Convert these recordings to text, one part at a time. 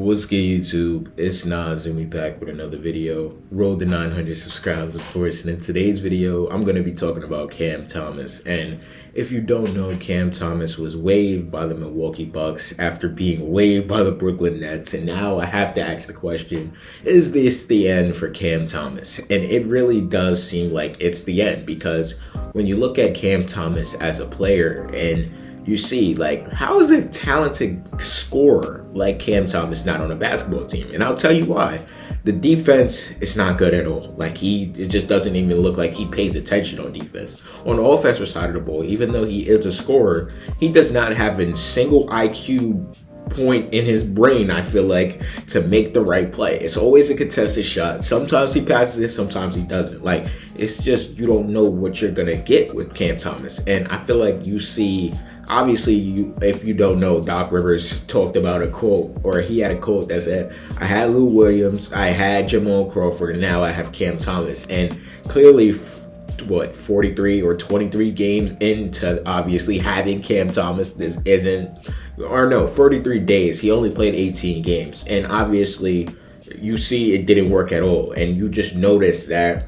What's good, YouTube? It's Nas and we back with another video. Road to 900 subscribers, of course. And in today's video, I'm going to be talking about Cam Thomas. And if you don't know, Cam Thomas was waived by the Milwaukee Bucks after being waived by the Brooklyn Nets. And now I have to ask the question, is this the end for Cam Thomas? And it really does seem like it's the end, because when you look at Cam Thomas as a player and you see, like, how is a talented scorer like Cam Thomas not on a basketball team? And I'll tell you why. The defense is not good at all. Like, it just doesn't even look like he pays attention on defense. On the offensive side of the ball, even though he is a scorer, he does not have a single IQ point in his brain, I feel like, to make the right play. It's always a contested shot. Sometimes he passes it, sometimes he doesn't. Like, it's just, you don't know what you're gonna get with Cam Thomas. And I feel like you see, obviously, if you don't know, Doc Rivers talked about a quote, or he had a quote that said, I had Lou Williams, I had Jamal Crawford, and now I have Cam Thomas. And clearly, 43 or 23 games into obviously having Cam Thomas, this isn't, or no, 43 days, he only played 18 games. And obviously, you see it didn't work at all. And you just notice that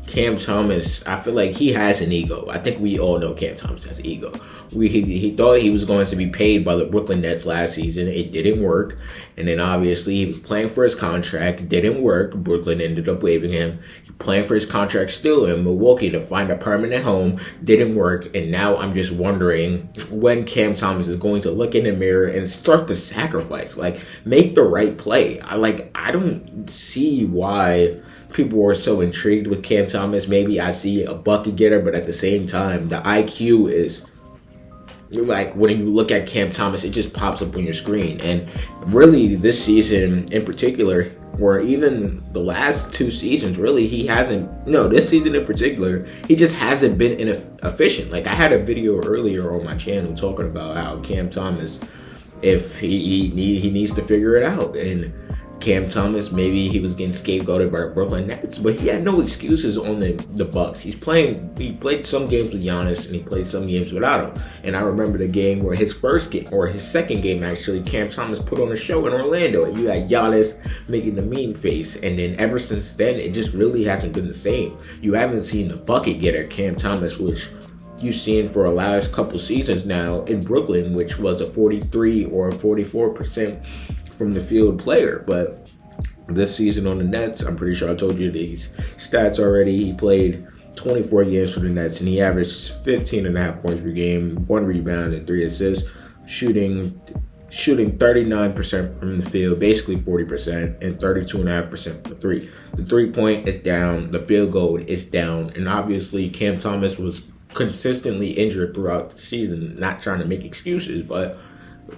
Cam Thomas, I feel like he has an ego. I think we all know Cam Thomas has an ego. He thought he was going to be paid by the Brooklyn Nets last season. It didn't work. And then obviously he was playing for his contract. It didn't work. Brooklyn ended up waiving him. Playing for his contract still in Milwaukee to find a permanent home. Didn't work. And now I'm just wondering when Cam Thomas is going to look in the mirror and start to sacrifice. Like, make the right play. I don't see why people were so intrigued with Cam Thomas. Maybe I see a bucket getter, but at the same time, the IQ is, like, when you look at Cam Thomas, it just pops up on your screen. And really, this season in particular, or even the last two seasons, really, this season in particular, he just hasn't been efficient. Like, I had a video earlier on my channel talking about how Cam Thomas, if he needs to figure it out. And Cam Thomas, maybe he was getting scapegoated by the Brooklyn Nets, but he had no excuses on the Bucks. He played some games with Giannis and he played some games without him. And I remember the game where his second game actually, Cam Thomas put on a show in Orlando, and you had Giannis making the meme face. And then ever since then, it just really hasn't been the same. You haven't seen the bucket getter Cam Thomas, which you've seen for the last couple seasons now in Brooklyn, which was a 43 or 44% from the field player. But this season on the Nets, I'm pretty sure I told you these stats already. He played 24 games for the Nets and he averaged 15.5 points per game, 1 rebound and 3 assists, shooting 39% from the field, basically 40%, and 32.5% from the three. The 3-point is down, the field goal is down, and obviously Cam Thomas was consistently injured throughout the season. Not trying to make excuses, but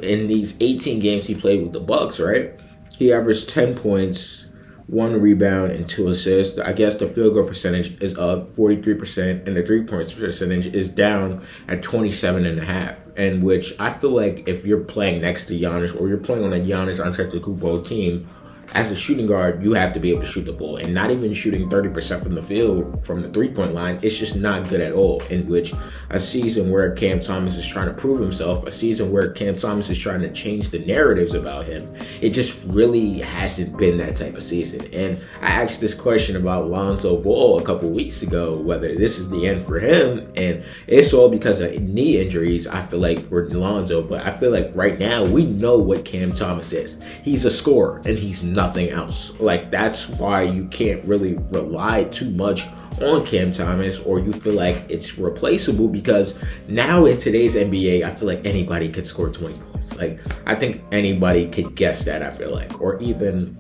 in these 18 games he played with the Bucks, right, he averaged 10 points, 1 rebound, and 2 assists. I guess the field goal percentage is up 43%, and the 3-point percentage is down at 27.5%. And which I feel like if you're playing next to Giannis, or you're playing on a Giannis Antetokounmpo team, as a shooting guard, you have to be able to shoot the ball. And not even shooting 30% from the field, from the 3-point line, it's just not good at all. In which a season where Cam Thomas is trying to prove himself, a season where Cam Thomas is trying to change the narratives about him, it just really hasn't been that type of season. And I asked this question about Lonzo Ball a couple weeks ago, whether this is the end for him. And it's all because of knee injuries, I feel like, for Lonzo. But I feel like right now, we know what Cam Thomas is. He's a scorer, and he's nothing else. Like, that's why you can't really rely too much on Cam Thomas, or you feel like it's replaceable, because now in today's NBA, I feel like anybody could score 20 points. Like, I think anybody could guess that, I feel like, or even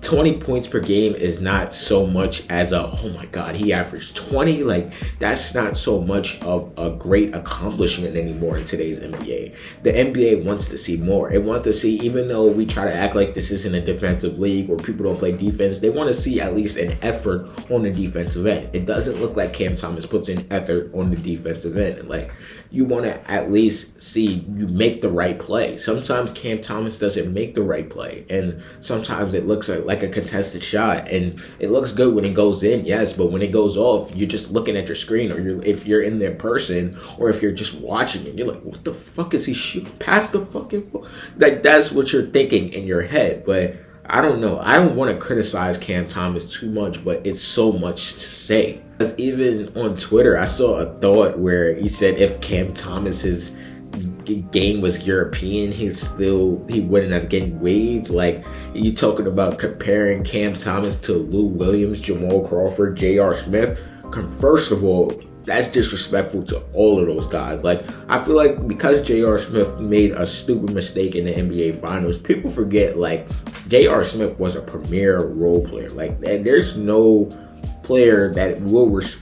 20 points per game is not so much as oh my God, he averaged 20. Like, that's not so much of a great accomplishment anymore in today's NBA. The NBA wants to see more. It wants to see, even though we try to act like this isn't a defensive league or people don't play defense, they want to see at least an effort on the defensive end. It doesn't look like Cam Thomas puts in effort on the defensive end. Like, you want to at least see you make the right play. Sometimes Cam Thomas doesn't make the right play, and sometimes it looks like a contested shot, and it looks good when it goes in, yes, but when it goes off, you're just looking at your screen, or if you're in there person, or if you're just watching it, you're like, what the fuck is he shooting past the fucking ball? Like, that's what you're thinking in your head. But I don't know. I don't want to criticize Cam Thomas too much, but it's so much to say. Because even on Twitter, I saw a thought where he said if Cam Thomas's game was European, he wouldn't have getting waived. Like, you talking about comparing Cam Thomas to Lou Williams, Jamal Crawford, J.R. Smith. First of all, that's disrespectful to all of those guys. Like, I feel like because J.R. Smith made a stupid mistake in the NBA Finals, people forget, like, J.R. Smith was a premier role player. Like, and there's no player that will replace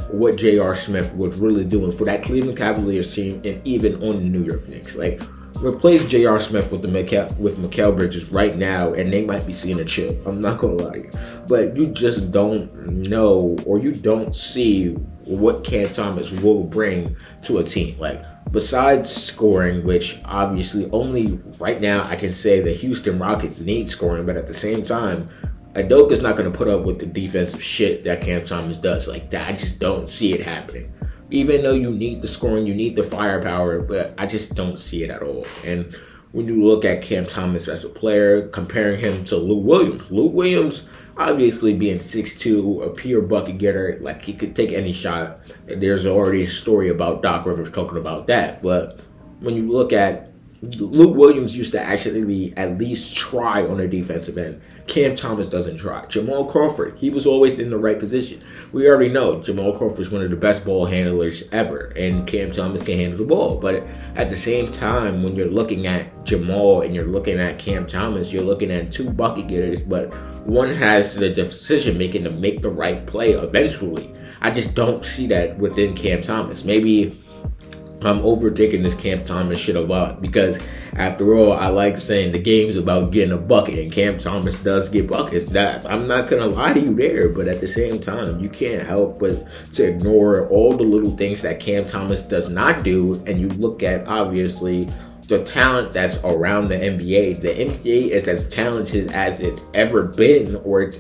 what J.R. Smith was really doing for that Cleveland Cavaliers team, and even on the New York Knicks. Like, replace J.R. Smith with Mikal Bridges right now, and they might be seeing a chip. I'm not gonna lie to you, but you just don't know, or you don't see what Cam Thomas will bring to a team. Like, besides scoring, which obviously only right now I can say the Houston Rockets need scoring, but at the same time, Udoka's not going to put up with the defensive shit that Cam Thomas does. Like, that, I just don't see it happening. Even though you need the scoring, you need the firepower, but I just don't see it at all. And when you look at Cam Thomas as a player, comparing him to Lou Williams, obviously being 6'2", a pure bucket getter, like, he could take any shot. And there's already a story about Doc Rivers talking about that. But when you look at Lou Williams, used to actually at least try on the defensive end. Cam Thomas doesn't try. Jamal Crawford, he was always in the right position. We already know Jamal Crawford is one of the best ball handlers ever, and Cam Thomas can handle the ball. But at the same time, when you're looking at Jamal and you're looking at Cam Thomas, you're looking at two bucket getters, but one has the decision making to make the right play eventually. I just don't see that within Cam Thomas. Maybe I'm overthinking this Cam Thomas shit a lot, because after all, I like saying the game's about getting a bucket, and Cam Thomas does get buckets. That, I'm not gonna lie to you there, but at the same time, you can't help but to ignore all the little things that Cam Thomas does not do, and you look at, obviously, the talent that's around the NBA. The NBA is as talented as it's ever been, or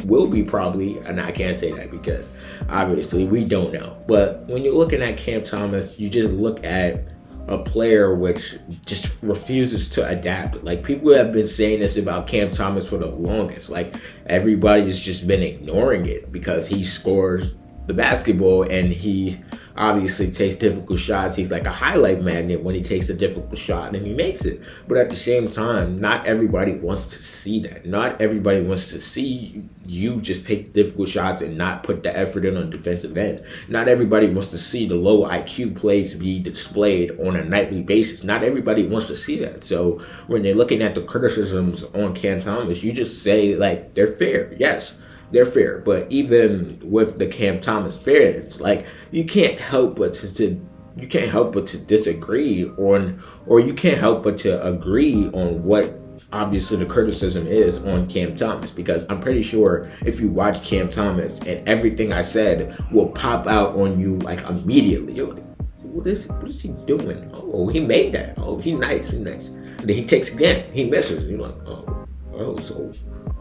will be probably, and I can't say that because obviously we don't know. But when you're looking at Cam Thomas, you just look at a player which just refuses to adapt. Like, people have been saying this about Cam Thomas for the longest. Like, everybody's just been ignoring it because he scores the basketball and he obviously takes difficult shots. He's like a highlight magnet when he takes a difficult shot and he makes it. But at the same time, not everybody wants to see that. Not everybody wants to see you just take difficult shots and not put the effort in on defensive end. Not everybody wants to see the low IQ plays be displayed on a nightly basis. Not everybody wants to see that. So when they're looking at the criticisms on Cam Thomas, you just say, like, they're fair. Yes, they're fair. But even with the Cam Thomas fans, like, you can't help but to disagree on, or you can't help but to agree on what obviously the criticism is on Cam Thomas, because I'm pretty sure if you watch Cam Thomas and everything I said will pop out on you like immediately. You're like, what is he doing? Oh, he made that. Oh, he's nice. And then he takes again. He misses. You're like, oh, so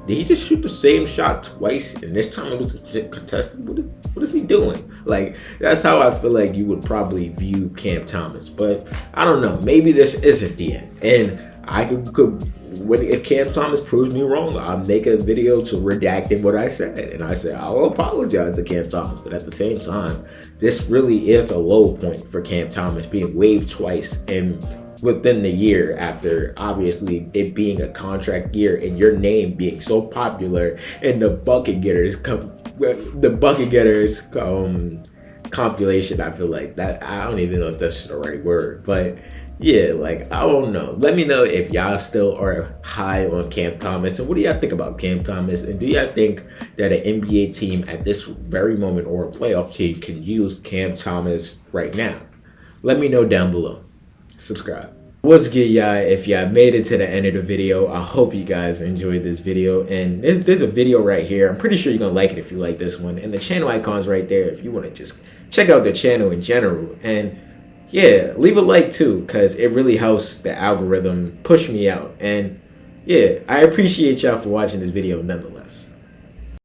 did he just shoot the same shot twice and this time it was contested? What is he doing? Like, that's how I feel like you would probably view Cam Thomas. But I don't know. Maybe this isn't the end. And I if Cam Thomas proves me wrong, I'll make a video to redacting what I said. And I said, I'll apologize to Cam Thomas. But at the same time, this really is a low point for Cam Thomas, being waived twice and within the year, after obviously it being a contract year and your name being so popular, and the bucket getters compilation. I feel like that, I don't even know if that's the right word, but yeah, like, I don't know. Let me know if y'all still are high on Cam Thomas, and what do y'all think about Cam Thomas, and do y'all think that an NBA team at this very moment, or a playoff team, can use Cam Thomas right now? Let me know down below. Subscribe. What's good, y'all? If y'all made it to the end of the video, I hope you guys enjoyed this video. And there's a video right here. I'm pretty sure you're gonna like it if you like this one. And the channel icon's right there if you want to just check out the channel in general. And yeah, leave a like too, because it really helps the algorithm push me out. And yeah, I appreciate y'all for watching this video nonetheless.